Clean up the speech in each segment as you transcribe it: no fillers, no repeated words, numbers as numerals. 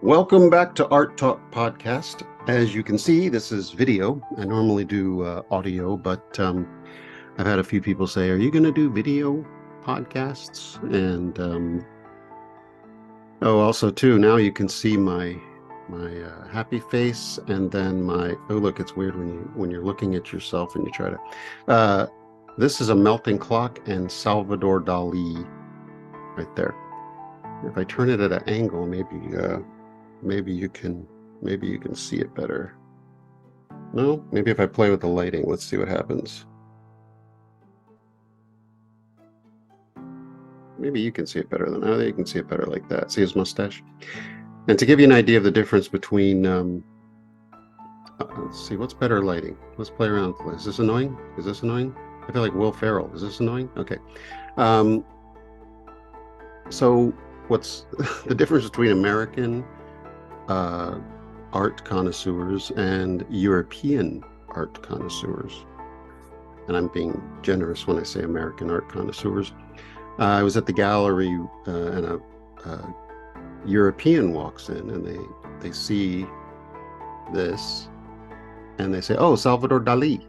Welcome back to Art Talk Podcast. As you can see, this is video. I normally do audio, but I've had a few people say, "Are you going to do video podcasts?" And also too, now you can see my happy face, and then look, it's weird when you're looking at yourself and you try to. This is a melting clock and Salvador Dali right there. If I turn it at an angle, maybe you can see it better. No, maybe if I play with the lighting, let's see what happens. Maybe you can see it better than that. You can see it better like that. See his mustache? And to give you an idea of the difference between, let's see, what's better lighting? Let's play around. Is this annoying? Is this annoying? I feel like Will Ferrell. Is this annoying? Okay. So what's the difference between American art connoisseurs and European art connoisseurs? And I'm being generous when I say American art connoisseurs. I was at the gallery and a European walks in, and they see this and they say, "Oh, Salvador Dali,"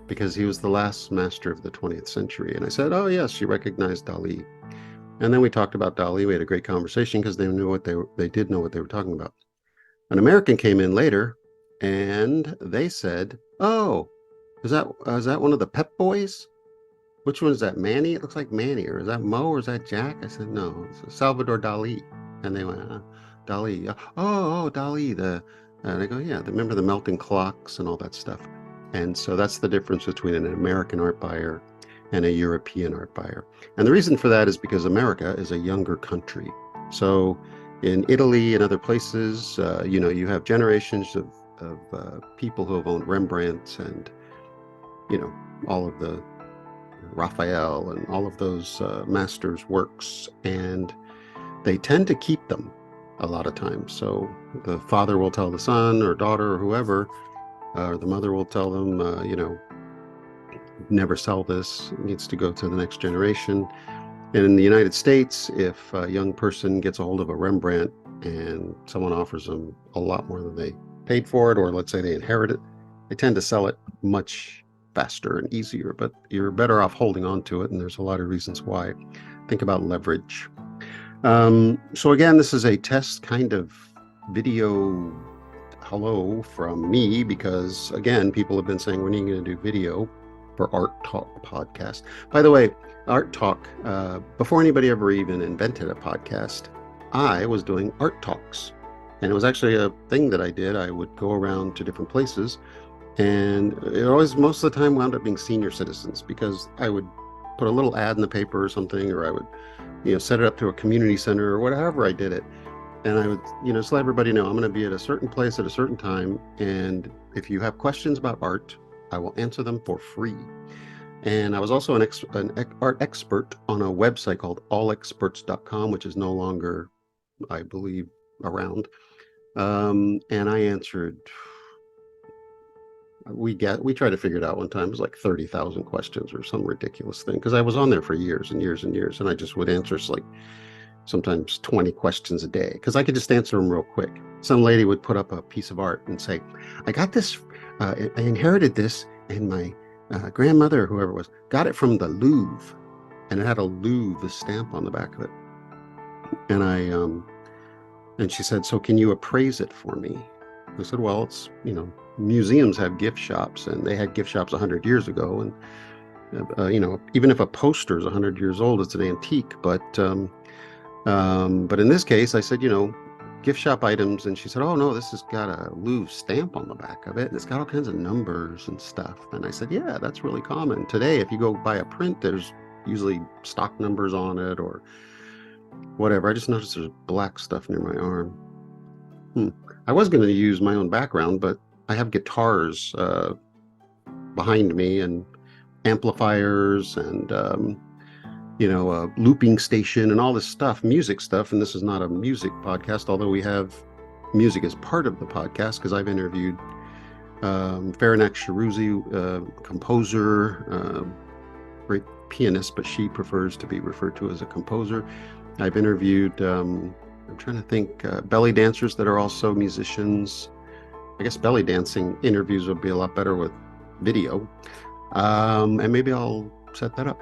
because he was the last master of the 20th century. And I said, "Oh yes, she recognized Dali." And then we talked about Dali. We had a great conversation because they did know what they were talking about. An American came in later and they said, "Oh, is that one of the Pep Boys? Which one is that, Manny? It looks like Manny. Or is that Mo? Or is that Jack?" I said, "No, it's Salvador Dali." And they went, "Dali. Oh, Dali." And I go, "Yeah, remember the melting clocks and all that stuff." And so that's the difference between an American art buyer and a European art buyer. And the reason for that is because America is a younger country. So in Italy and other places, you have generations of people who have owned Rembrandt and, all of the Raphael and all of those masters' works, and they tend to keep them a lot of times. So the father will tell the son or daughter or whoever, or the mother will tell them, never sell this. It needs to go to the next generation. And in the United States, if a young person gets a hold of a Rembrandt and someone offers them a lot more than they paid for it, or let's say they inherit it, they tend to sell it much faster and easier, but you're better off holding on to it. And there's a lot of reasons why. Think about leverage. So again, this is a test kind of video hello from me, because again, people have been saying, "When are you going to do video for Art Talk Podcast?" By the way, Art Talk, before anybody ever even invented a podcast, I was doing art talks. And it was actually a thing that I did. I would go around to different places, and it always, most of the time, wound up being senior citizens, because I would put a little ad in the paper or something, or I would, set it up to a community center or whatever I did it. And I would, just let everybody know I'm going to be at a certain place at a certain time. And if you have questions about art, I will answer them for free. And I was also an art expert on a website called allexperts.com, which is no longer, I believe, around. And I answered, we tried to figure it out one time. It was like 30,000 questions or some ridiculous thing, because I was on there for years and years and years, and I just would answer like sometimes 20 questions a day, because I could just answer them real quick. Some lady would put up a piece of art and say, "I got this, I inherited this, and my grandmother," whoever it was, "got it from the Louvre," and it had a Louvre stamp on the back of it. And and she said, "So can you appraise it for me?" I said, "Well, it's, museums have gift shops, and they had gift shops 100 years ago. And, even if a poster is 100 years old, it's an antique. But in this case," I said, "gift shop items." And she said, "Oh no, this has got a Louvre stamp on the back of it, and it's got all kinds of numbers and stuff." And I said, "Yeah, that's really common. Today, if you go buy a print, there's usually stock numbers on it or whatever." I just noticed there's black stuff near my arm. I was going to use my own background, but I have guitars behind me, and amplifiers, and a looping station, and all this stuff, music stuff. And this is not a music podcast, although we have music as part of the podcast, because I've interviewed Farenac Cherouzi, composer, great pianist, but she prefers to be referred to as a composer. I've interviewed I'm trying to think. Belly dancers that are also musicians. I guess belly dancing interviews would be a lot better with video. And maybe I'll set that up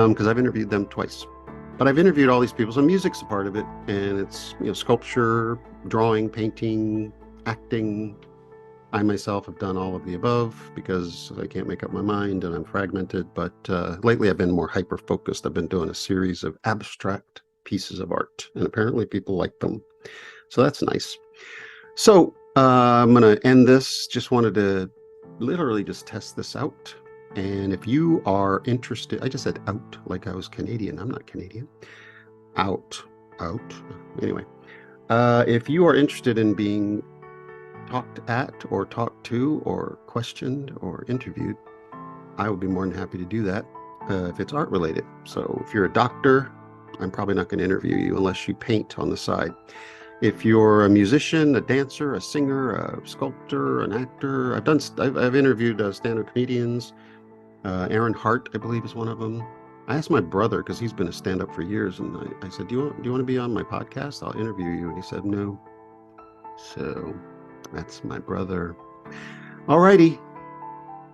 because I've interviewed them twice. But I've interviewed all these people, so music's a part of it, and it's sculpture, drawing, painting, acting. I myself have done all of the above because I can't make up my mind and I'm fragmented. But lately, I've been more hyper focused. I've been doing a series of abstract pieces of art, and apparently, people like them. So that's nice. So I'm going to end this. Just wanted to literally just test this out. And if you are interested, I just said out like I was Canadian. I'm not Canadian. Out. Anyway, if you are interested in being talked at or talked to or questioned or interviewed, I would be more than happy to do that if it's art related. So if you're a doctor, I'm probably not going to interview you unless you paint on the side. If you're a musician, a dancer, a singer, a sculptor, an actor, I've interviewed stand-up comedians. Aaron Hart, I believe, is one of them. I asked my brother because he's been a stand-up for years, and I said, do you want to be on my podcast? I'll interview you. And he said no. So that's my brother. All righty.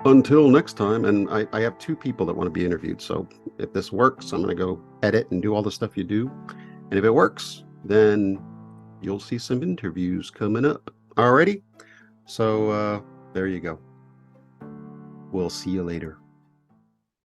Until next time. And I have 2 people that want to be interviewed. So if this works, I'm going to go edit and do all the stuff you do. And if it works, then you'll see some interviews coming up. All righty. So there you go. We'll see you later.